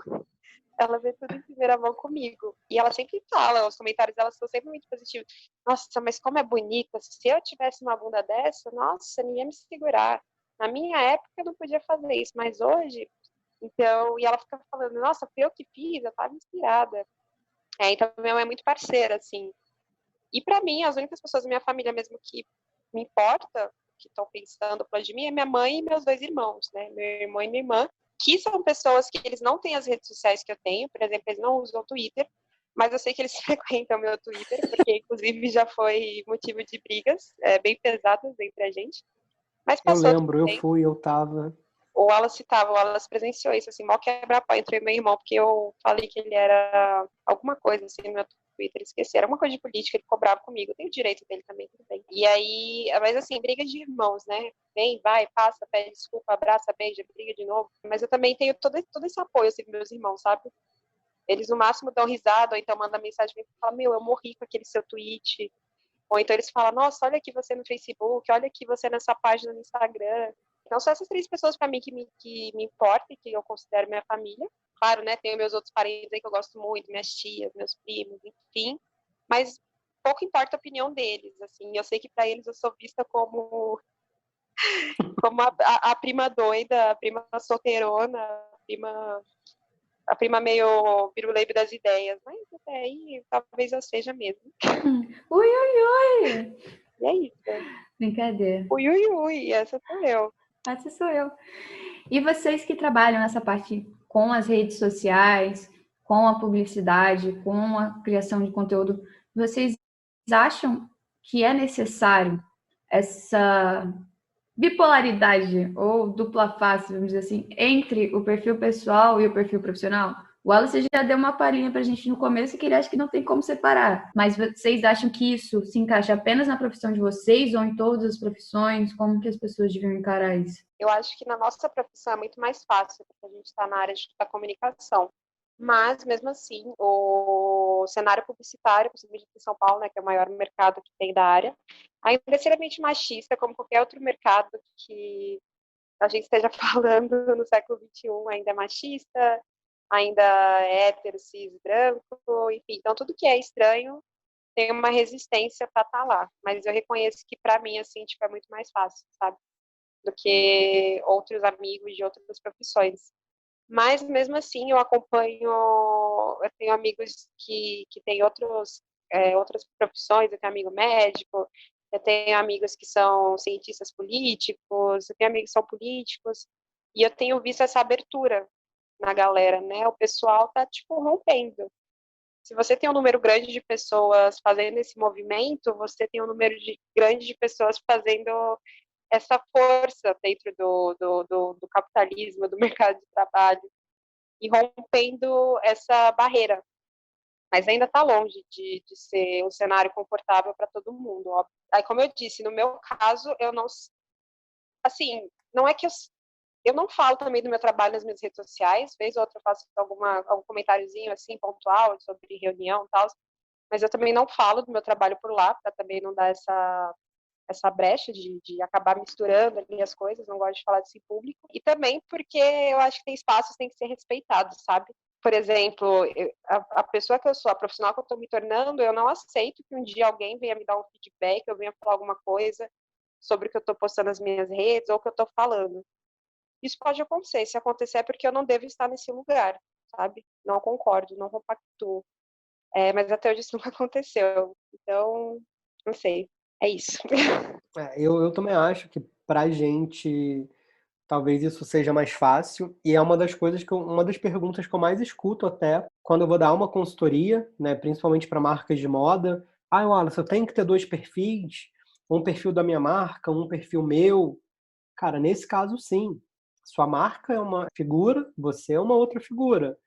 ela vê tudo em primeira mão comigo. E ela sempre fala, os comentários dela são sempre muito positivos. Nossa, mas como é bonita. Se eu tivesse uma bunda dessa, nossa, ninguém ia me segurar. Na minha época eu não podia fazer isso, mas hoje, então, e ela fica falando, nossa, foi eu que fiz, eu tava inspirada. Então minha mãe é muito parceira, assim. E para mim, as únicas pessoas da minha família mesmo que me importa, que estão pensando pro lado de mim, é minha mãe e meus dois irmãos, né? Meu irmão e minha irmã, que são pessoas que eles não têm as redes sociais que eu tenho, por exemplo, eles não usam o Twitter, mas eu sei que eles frequentam meu Twitter, porque inclusive já foi motivo de brigas bem pesadas entre a gente. Mas Eu passou tudo lembro, bem. eu tava. O Wallace tava, o Wallace presenciou isso, assim, mal quebra-pau entre meu irmão, porque eu falei que ele era alguma coisa, assim, no meu Twitter, esqueci, era uma coisa de política, ele cobrava comigo, tem o direito dele também, tudo bem. E aí, mas assim, briga de irmãos, né? Vem, vai, passa, pede desculpa, abraça, beija, briga de novo. Mas eu também tenho todo esse apoio, assim, dos meus irmãos, sabe? Eles no máximo dão risada, ou então mandam mensagem pra mim e falam, meu, eu morri com aquele seu tweet. Ou então eles falam, nossa, olha aqui você no Facebook, olha aqui você nessa página no Instagram. Então, são essas três pessoas para mim que me importam e que eu considero minha família. Claro, né, tenho meus outros parentes aí que eu gosto muito, minhas tias, meus primos, enfim. Mas pouco importa a opinião deles, assim. Eu sei que para eles eu sou vista como a prima doida, a prima solteirona, a prima meio piruleibe das ideias. Mas até aí, talvez eu seja mesmo. Ui, ui, ui! E é isso. Brincadeira. Ui, ui, ui, essa sou eu. Essa sou eu. E vocês que trabalham nessa parte com as redes sociais, com a publicidade, com a criação de conteúdo, vocês acham que é necessário essa bipolaridade ou dupla face, vamos dizer assim, entre o perfil pessoal e o perfil profissional? O Wallace já deu uma palhinha pra gente no começo que ele acha que não tem como separar. Mas vocês acham que isso se encaixa apenas na profissão de vocês ou em todas as profissões? Como que as pessoas deviam encarar isso? Eu acho que na nossa profissão é muito mais fácil, porque a gente está na área da comunicação. Mas, mesmo assim, o cenário publicitário, principalmente em São Paulo, né, que é o maior mercado que tem da área, ainda é extremamente machista, como qualquer outro mercado que a gente esteja falando no século XXI, ainda é machista, ainda é hétero, cis, branco, enfim. Então, tudo que é estranho tem uma resistência para estar lá. Mas eu reconheço que, para mim, assim, tipo, é muito mais fácil, sabe? Do que outros amigos de outras profissões. Mas, mesmo assim, eu tenho amigos que têm outras profissões, eu tenho amigo médico, eu tenho amigos que são cientistas políticos, eu tenho amigos que são políticos, e eu tenho visto essa abertura na galera, né? O pessoal tá, tipo, rompendo. Se você tem um número grande de pessoas fazendo esse movimento, você tem um número grande de pessoas fazendo essa força dentro do capitalismo, do mercado de trabalho, e rompendo essa barreira. Mas ainda está longe de ser um cenário confortável para todo mundo, óbvio. Aí, como eu disse, no meu caso, eu não... Assim, não é que eu não falo também do meu trabalho nas minhas redes sociais, vez ou outra eu faço algum comentáriozinho, assim, pontual, sobre reunião e tal, mas eu também não falo do meu trabalho por lá, para também não dar essa brecha de acabar misturando ali as coisas, não gosto de falar disso em público. E também porque eu acho que tem espaços que tem que ser respeitados, sabe? por exemplo, a pessoa que eu sou, a profissional que eu estou me tornando, eu não aceito que um dia alguém venha me dar um feedback, eu venha falar alguma coisa sobre o que eu estou postando nas minhas redes ou o que eu estou falando. Isso pode acontecer. Se acontecer é porque eu não devo estar nesse lugar, sabe? Não concordo, não compactuo. Mas até hoje isso nunca aconteceu. Então, não sei. É isso. Eu também acho que pra gente talvez isso seja mais fácil, e é uma das coisas uma das perguntas que eu mais escuto até quando eu vou dar uma consultoria, né, principalmente para marcas de moda. Ah, Wallace, eu tenho que ter 2 perfis, um perfil da minha marca, um perfil meu. Cara, nesse caso sim. Sua marca é uma figura, você é uma outra figura.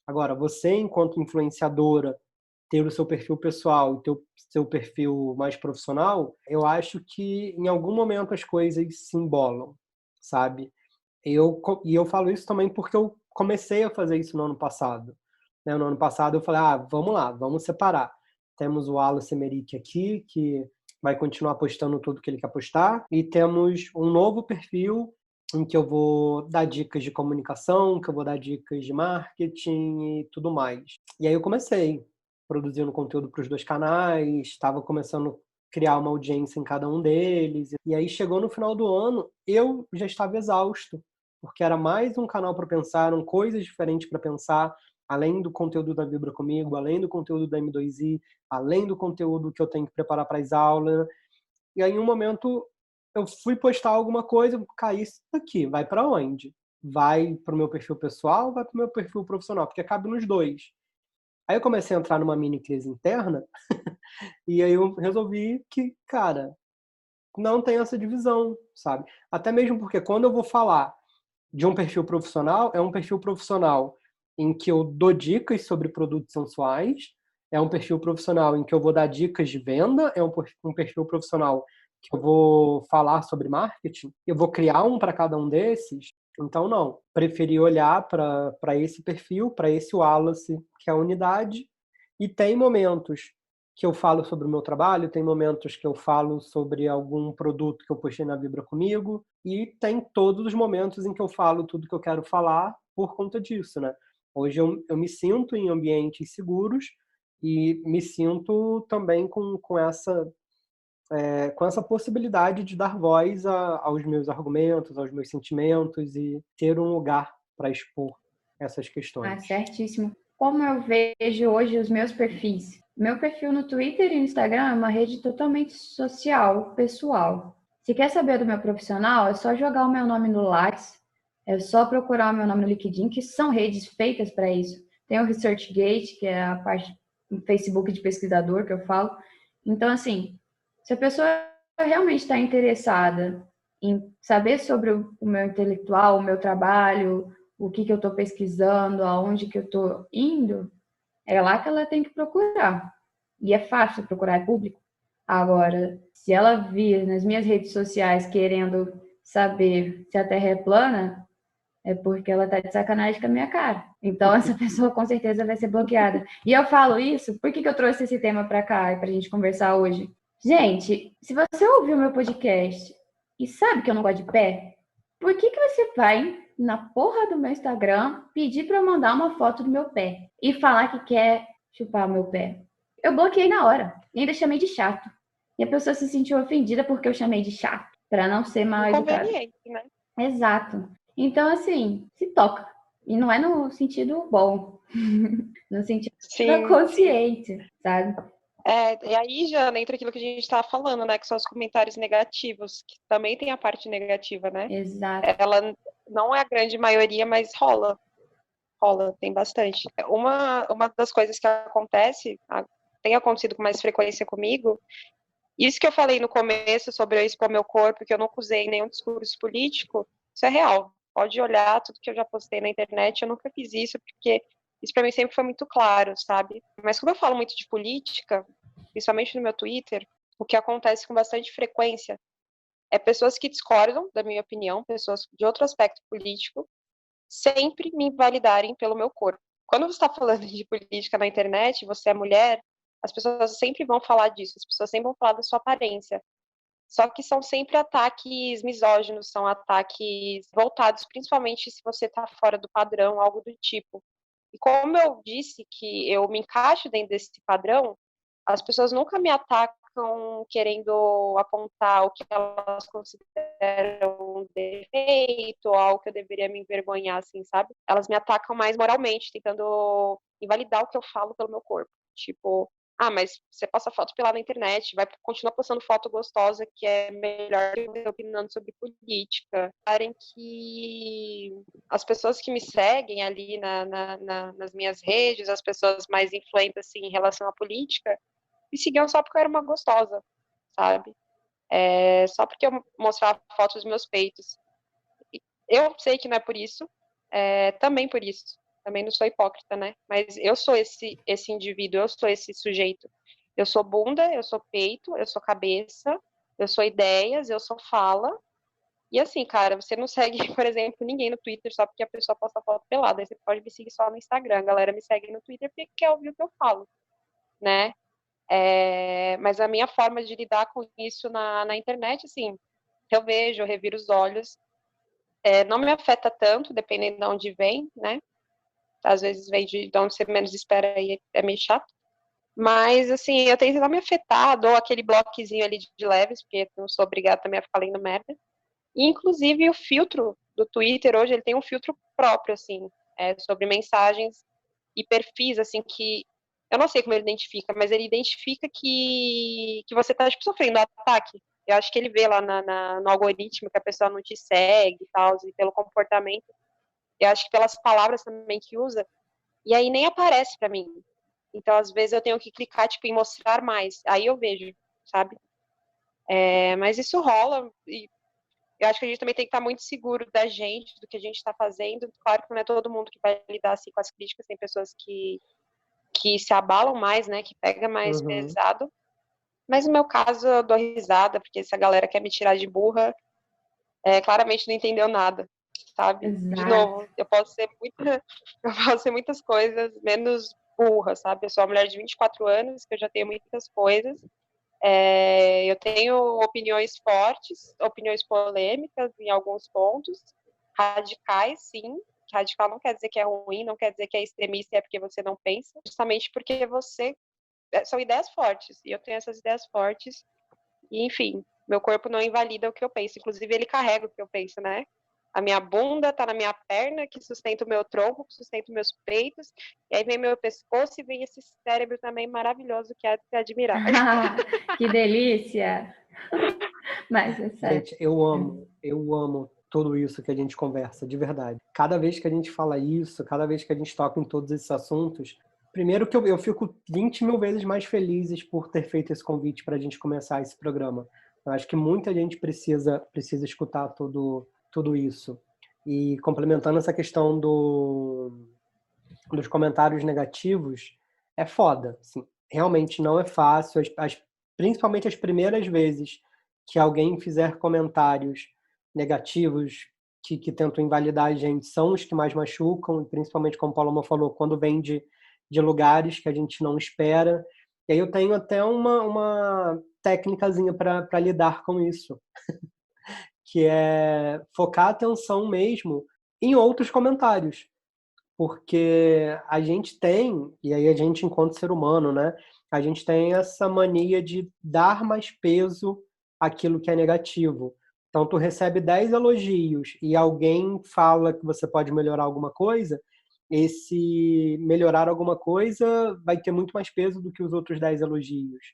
Agora, você enquanto influenciadora, ter o seu perfil pessoal e ter o seu perfil mais profissional, eu acho que em algum momento as coisas se embolam, sabe? E eu falo isso também porque eu comecei a fazer isso no ano passado. Né? No ano passado eu falei, vamos lá, vamos separar. Temos o Wallace Emerick aqui, que vai continuar postando tudo que ele quer postar, e temos um novo perfil em que eu vou dar dicas de comunicação, que eu vou dar dicas de marketing e tudo mais. E aí eu comecei produzindo conteúdo para os 2 canais, estava começando a criar uma audiência em cada um deles. E aí chegou no final do ano, eu já estava exausto, porque era mais um canal para pensar, eram coisas diferentes para pensar, além do conteúdo da Vibra Comigo, além do conteúdo da M2i, além do conteúdo que eu tenho que preparar para as aulas. E aí, em um momento, eu fui postar alguma coisa, caí isso aqui, vai para onde? Vai para o meu perfil pessoal, vai para o meu perfil profissional, porque cabe nos dois. Aí eu comecei a entrar numa mini crise interna, e aí eu resolvi que, cara, não tem essa divisão, sabe? Até mesmo porque quando eu vou falar de um perfil profissional, é um perfil profissional em que eu dou dicas sobre produtos sensuais, é um perfil profissional em que eu vou dar dicas de venda, é um perfil profissional que eu vou falar sobre marketing, eu vou criar um para cada um desses. Então, não, preferi olhar para esse perfil, para esse Wallace, que é a unidade, e tem momentos que eu falo sobre o meu trabalho, tem momentos que eu falo sobre algum produto que eu postei na Vibra Comigo, e tem todos os momentos em que eu falo tudo que eu quero falar por conta disso, né? Hoje eu me sinto em ambientes seguros e me sinto também com essa possibilidade de dar voz aos meus argumentos, aos meus sentimentos e ter um lugar para expor essas questões. Certíssimo. Como eu vejo hoje os meus perfis? Meu perfil no Twitter e no Instagram é uma rede totalmente social, pessoal. Se quer saber do meu profissional, é só jogar o meu nome no Lattes, é só procurar o meu nome no LinkedIn, que são redes feitas para isso. Tem o ResearchGate, que é a parte do Facebook de pesquisador que eu falo. Então, assim, se a pessoa realmente está interessada em saber sobre o meu intelectual, o meu trabalho, o que eu estou pesquisando, aonde que eu estou indo, é lá que ela tem que procurar. E é fácil procurar, é público. Agora, se ela vir nas minhas redes sociais querendo saber se a Terra é plana, é porque ela tá de sacanagem com a minha cara. Então, essa pessoa com certeza vai ser bloqueada. E eu falo isso, por que eu trouxe esse tema para cá e pra gente conversar hoje? Gente, se você ouviu meu podcast e sabe que eu não gosto de pé, por que você vai na porra do meu Instagram pedir para eu mandar uma foto do meu pé e falar que quer chupar meu pé? Eu bloqueei na hora e ainda chamei de chato. E a pessoa se sentiu ofendida porque eu chamei de chato, para não ser mal educada. Inconveniente, né? Exato. Então, assim, se toca. E não é no sentido bom, no sentido da consciência, sabe? E aí já entra aquilo que a gente estava falando, né? Que são os comentários negativos, que também tem a parte negativa, né? Exato. Ela não é a grande maioria, mas rola. Rola, tem bastante. Uma das coisas que acontece, tem acontecido com mais frequência comigo, isso que eu falei no começo sobre eu expor meu corpo, que eu nunca usei nenhum discurso político, isso é real. Pode olhar tudo que eu já postei na internet, eu nunca fiz isso, porque isso para mim sempre foi muito claro, sabe? Mas como eu falo muito de política, principalmente no meu Twitter, o que acontece com bastante frequência é pessoas que discordam da minha opinião, pessoas de outro aspecto político, sempre me invalidarem pelo meu corpo. Quando você está falando de política na internet, você é mulher, as pessoas sempre vão falar disso, as pessoas sempre vão falar da sua aparência. Só que são sempre ataques misóginos, são ataques voltados principalmente se você está fora do padrão, algo do tipo. E como eu disse que eu me encaixo dentro desse padrão, as pessoas nunca me atacam querendo apontar o que elas consideram um defeito, ou algo que eu deveria me envergonhar, assim, sabe? Elas me atacam mais moralmente, tentando invalidar o que eu falo pelo meu corpo. Tipo, mas você posta foto pelada na internet, vai continuar postando foto gostosa, que é melhor que você opinando sobre política. Parem que as pessoas que me seguem ali nas minhas redes, as pessoas mais influentes assim, em relação à política, me seguiam só porque eu era uma gostosa, sabe? Só porque eu mostrava fotos dos meus peitos. Eu sei que não é por isso, também por isso. Também não sou hipócrita, né? Mas eu sou esse indivíduo, eu sou esse sujeito. Eu sou bunda, eu sou peito, eu sou cabeça, eu sou ideias, eu sou fala. E assim, cara, você não segue, por exemplo, ninguém no Twitter só porque a pessoa posta foto pelada. Aí você pode me seguir só no Instagram. A galera me segue no Twitter porque quer ouvir o que eu falo, né? Mas a minha forma de lidar com isso na internet, assim, eu vejo, eu reviro os olhos. Não me afeta tanto, dependendo de onde vem, né? Às vezes vem de onde você menos espera e é meio chato. Mas, assim, eu tento não me afetar, dou aquele bloquezinho ali de leves, porque não sou obrigada também a ficar lendo merda. E, inclusive, o filtro do Twitter hoje, ele tem um filtro próprio, assim, sobre mensagens e perfis, assim, que eu não sei como ele identifica, mas ele identifica que você tá, tipo, sofrendo ataque. Eu acho que ele vê lá no algoritmo que a pessoa não te segue e tal, e pelo comportamento. Eu acho que pelas palavras também que usa. E aí nem aparece pra mim. Então, às vezes, eu tenho que clicar, tipo, em mostrar mais. Aí eu vejo, sabe? Mas isso rola e eu acho que a gente também tem que estar muito seguro da gente, do que a gente está fazendo. Claro que não é todo mundo que vai lidar assim com as críticas, tem pessoas que se abalam mais, né, que pega mais Uhum. pesado. Mas no meu caso, eu dou risada, porque se a galera quer me tirar de burra, claramente não entendeu nada, sabe? De Exato. novo, eu posso ser eu posso ser muitas coisas, menos burra, sabe? Eu sou uma mulher de 24 anos, que eu já tenho muitas coisas. Eu tenho opiniões fortes, opiniões polêmicas em alguns pontos, radicais, sim. Radical não quer dizer que é ruim, não quer dizer que é extremista, é porque você não pensa, justamente porque são ideias fortes, e eu tenho essas ideias fortes, e enfim, meu corpo não invalida o que eu penso, inclusive ele carrega o que eu penso, né? A minha bunda tá na minha perna, que sustenta o meu tronco, que sustenta os meus peitos, e aí vem meu pescoço e vem esse cérebro também maravilhoso que é de se admirar. Que delícia! Mas é sério. Gente, eu amo tudo isso que a gente conversa, de verdade. Cada vez que a gente fala isso, cada vez que a gente toca em todos esses assuntos, primeiro que eu fico 20 mil vezes mais feliz por ter feito esse convite para a gente começar esse programa. Eu acho que muita gente precisa escutar tudo isso. E complementando essa questão dos comentários negativos, é foda. Assim, realmente não é fácil, principalmente as primeiras vezes que alguém fizer comentários negativos que tentam invalidar a gente são os que mais machucam, e principalmente, como o Paloma falou, quando vem de lugares que a gente não espera. E aí eu tenho até uma técnicazinha para lidar com isso, que é focar a atenção mesmo em outros comentários. Porque a gente tem, e aí a gente enquanto ser humano, né? A gente tem essa mania de dar mais peso àquilo que é negativo. Então, tu recebe 10 elogios e alguém fala que você pode melhorar alguma coisa, esse melhorar alguma coisa vai ter muito mais peso do que os outros 10 elogios.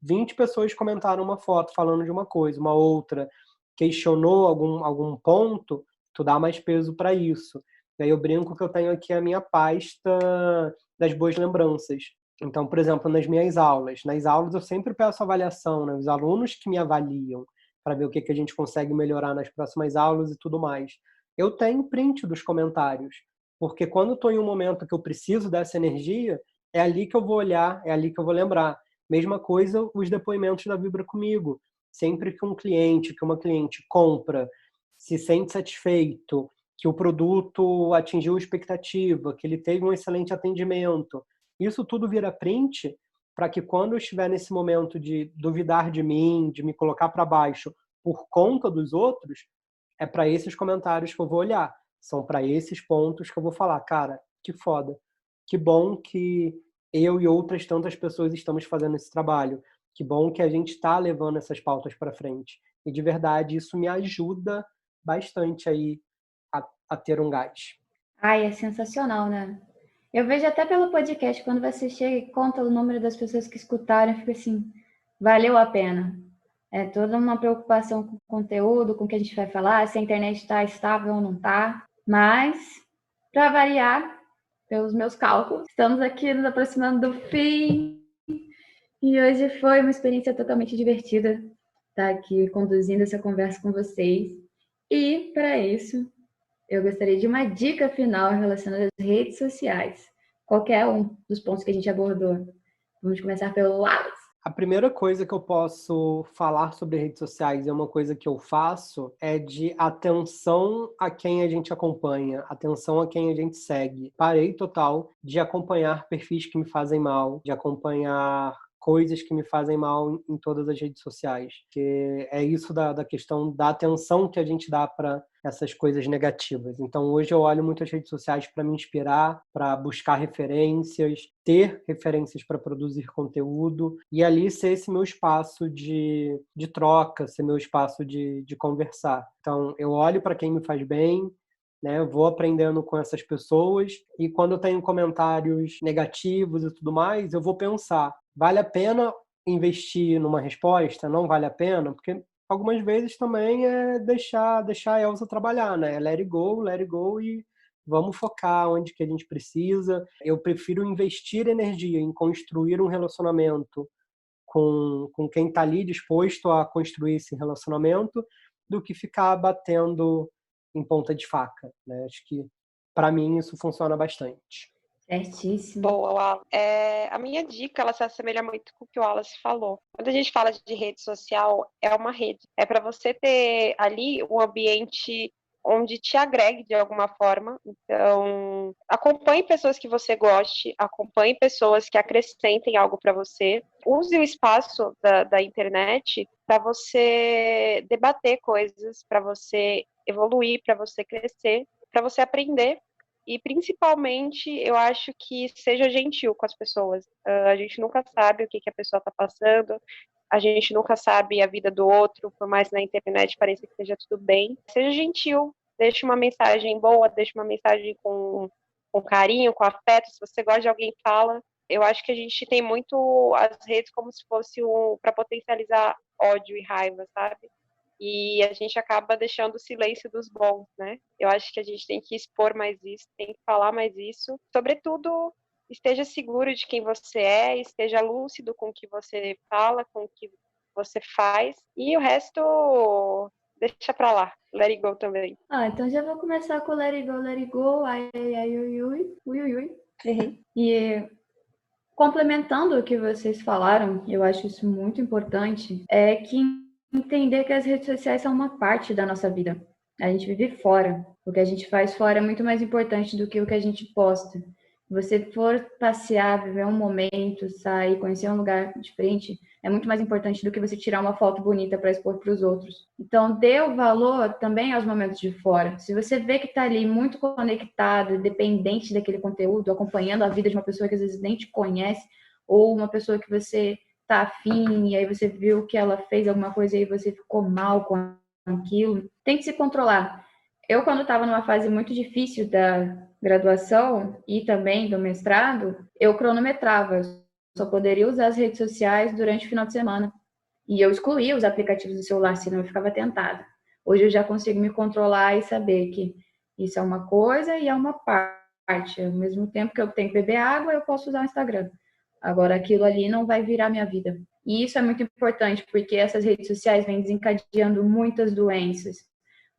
20 pessoas comentaram uma foto falando de uma coisa, uma outra questionou algum ponto, tu dá mais peso para isso. E aí eu brinco que eu tenho aqui a minha pasta das boas lembranças. Então, por exemplo, nas aulas eu sempre peço avaliação, né? Os alunos que me avaliam para ver o que a gente consegue melhorar nas próximas aulas e tudo mais. Eu tenho print dos comentários, porque quando eu estou em um momento que eu preciso dessa energia, é ali que eu vou olhar, é ali que eu vou lembrar. Mesma coisa os depoimentos da Vibra Comigo. Sempre que que uma cliente compra, se sente satisfeito, que o produto atingiu a expectativa, que ele teve um excelente atendimento. Isso tudo vira print para que quando eu estiver nesse momento de duvidar de mim, de me colocar para baixo por conta dos outros, é para esses comentários que eu vou olhar. São para esses pontos que eu vou falar, cara, Que foda. Que bom que eu e outras tantas pessoas estamos fazendo esse trabalho. Que bom que a gente está levando essas pautas para frente. E de verdade, isso me ajuda bastante aí a ter um gás. Ai, é sensacional, né? Eu vejo até pelo podcast, quando você chega e conta o número das pessoas que escutaram, eu fico assim, valeu a pena. É toda uma preocupação com o conteúdo, com o que a gente vai falar, se a internet está estável ou não está. Mas, para variar, pelos meus cálculos, estamos aqui nos aproximando do fim. E hoje foi uma experiência totalmente divertida estar aqui conduzindo essa conversa com vocês. E, para isso, eu gostaria de uma dica final relacionada às redes sociais. Qualquer um dos pontos que a gente abordou. Vamos começar pelo Wallace. A primeira coisa que eu posso falar sobre redes sociais, é uma coisa que eu faço, é de atenção a quem a gente acompanha, atenção a quem a gente segue. Parei total de acompanhar perfis que me fazem mal, de acompanhar coisas que me fazem mal em todas as redes sociais. Que é isso da questão da atenção que a gente dá para essas coisas negativas. Então, hoje eu olho muito as redes sociais para me inspirar, para buscar referências, ter referências para produzir conteúdo e ali ser esse meu espaço de troca, ser meu espaço de conversar. Então, eu olho para quem me faz bem, né? Eu vou aprendendo com essas pessoas e quando eu tenho comentários negativos e tudo mais, eu vou pensar, vale a pena investir numa resposta? Não vale a pena? Porque algumas vezes também é deixar a Elsa trabalhar, né? Let it go e vamos focar onde que a gente precisa. Eu prefiro investir energia em construir um relacionamento com quem está ali disposto a construir esse relacionamento do que ficar batendo em ponta de faca, né? Acho que, para mim, isso funciona bastante. Certíssimo. Boa, Wallace. A minha dica, ela se assemelha muito com o que o Wallace falou. Quando a gente fala de rede social, é uma rede. É para você ter ali um ambiente onde te agregue de alguma forma. Então, acompanhe pessoas que você goste, acompanhe pessoas que acrescentem algo para você. Use o espaço da internet para você debater coisas, para você evoluir, para você crescer, para você aprender. E principalmente, eu acho que seja gentil com as pessoas. A gente nunca sabe o que a pessoa está passando, a gente nunca sabe a vida do outro, por mais na internet pareça que esteja tudo bem. Seja gentil, deixe uma mensagem boa, deixe uma mensagem com carinho, com afeto. Se você gosta de alguém, fala. Eu acho que a gente tem muito as redes como se fosse para potencializar ódio e raiva, sabe? E a gente acaba deixando o silêncio dos bons, né? Eu acho que a gente tem que expor mais isso, tem que falar mais isso. Sobretudo, esteja seguro de quem você é, esteja lúcido com o que você fala, com o que você faz. E o resto, deixa pra lá. Let it go também. Então já vou começar com let it go, ai, ai, ui, errei. E complementando o que vocês falaram, eu acho isso muito importante, é que entender que as redes sociais são uma parte da nossa vida. A gente vive fora. O que a gente faz fora é muito mais importante do que o que a gente posta. Se você for passear, viver um momento, sair, conhecer um lugar diferente, é muito mais importante do que você tirar uma foto bonita para expor para os outros. Então, dê o valor também aos momentos de fora. Se você vê que está ali muito conectado, dependente daquele conteúdo, acompanhando a vida de uma pessoa que às vezes nem te conhece, ou uma pessoa que você tá afim, e aí você viu que ela fez alguma coisa e aí você ficou mal com aquilo, tem que se controlar. Eu, quando estava numa fase muito difícil da graduação e também do mestrado, eu cronometrava, só poderia usar as redes sociais durante o final de semana. E eu excluía os aplicativos do celular, senão eu ficava tentada. Hoje eu já consigo me controlar e saber que isso é uma coisa e é uma parte. Ao mesmo tempo que eu tenho que beber água, eu posso usar o Instagram. Agora, aquilo ali não vai virar minha vida. E isso é muito importante, porque essas redes sociais vêm desencadeando muitas doenças,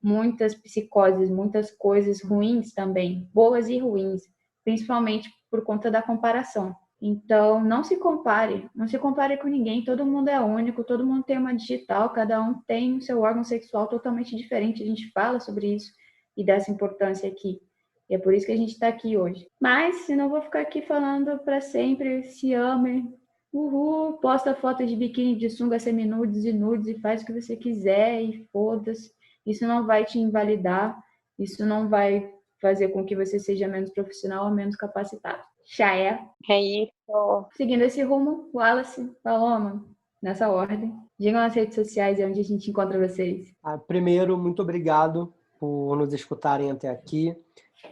muitas psicoses, muitas coisas ruins também, boas e ruins, principalmente por conta da comparação. Então, não se compare com ninguém, todo mundo é único, todo mundo tem uma digital, cada um tem o seu órgão sexual totalmente diferente, a gente fala sobre isso e dá essa importância aqui. E é por isso que a gente está aqui hoje. Mas, senão eu vou ficar aqui falando para sempre, se ame, posta foto de biquíni, de sunga, seminudes e nudes e faz o que você quiser e foda-se. Isso não vai te invalidar, isso não vai fazer com que você seja menos profissional ou menos capacitado. Já é. É isso. Seguindo esse rumo, Wallace, Paloma, nessa ordem. Digam nas redes sociais onde a gente encontra vocês. Primeiro, muito obrigado por nos escutarem até aqui.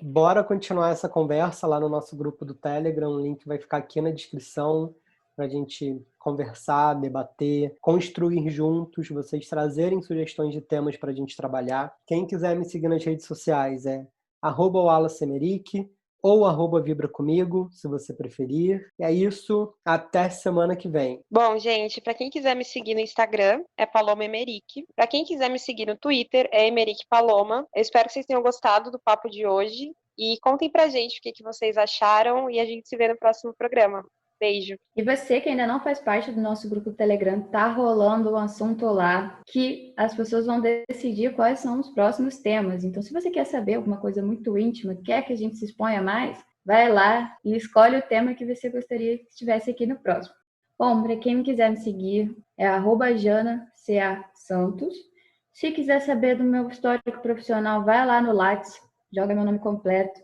Bora continuar essa conversa lá no nosso grupo do Telegram. O link vai ficar aqui na descrição para a gente conversar, debater, construir juntos, vocês trazerem sugestões de temas para a gente trabalhar. Quem quiser me seguir nas redes sociais é @WallaceEmerick ou @Vibra Comigo, se você preferir. E é isso, até semana que vem. Bom, gente, para quem quiser me seguir no Instagram, é Paloma Emerick. Para quem quiser me seguir no Twitter, é Emerick Paloma. Eu espero que vocês tenham gostado do papo de hoje e contem pra gente o que vocês acharam e a gente se vê no próximo programa. Beijo. E você que ainda não faz parte do nosso grupo do Telegram, tá rolando um assunto lá que as pessoas vão decidir quais são os próximos temas. Então, se você quer saber alguma coisa muito íntima, quer que a gente se exponha mais, vai lá e escolhe o tema que você gostaria que estivesse aqui no próximo. Bom, para quem quiser me seguir, é @JanaCaSantos. Se quiser saber do meu histórico profissional, vai lá no Lattes, joga meu nome completo.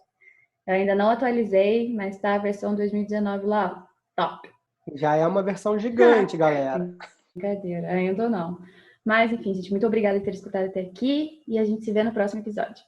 Eu ainda não atualizei, mas tá a versão 2019 lá. Top. Já é uma versão gigante, galera. Brincadeira, ainda não. Mas, enfim, gente, muito obrigada por ter escutado até aqui e a gente se vê no próximo episódio.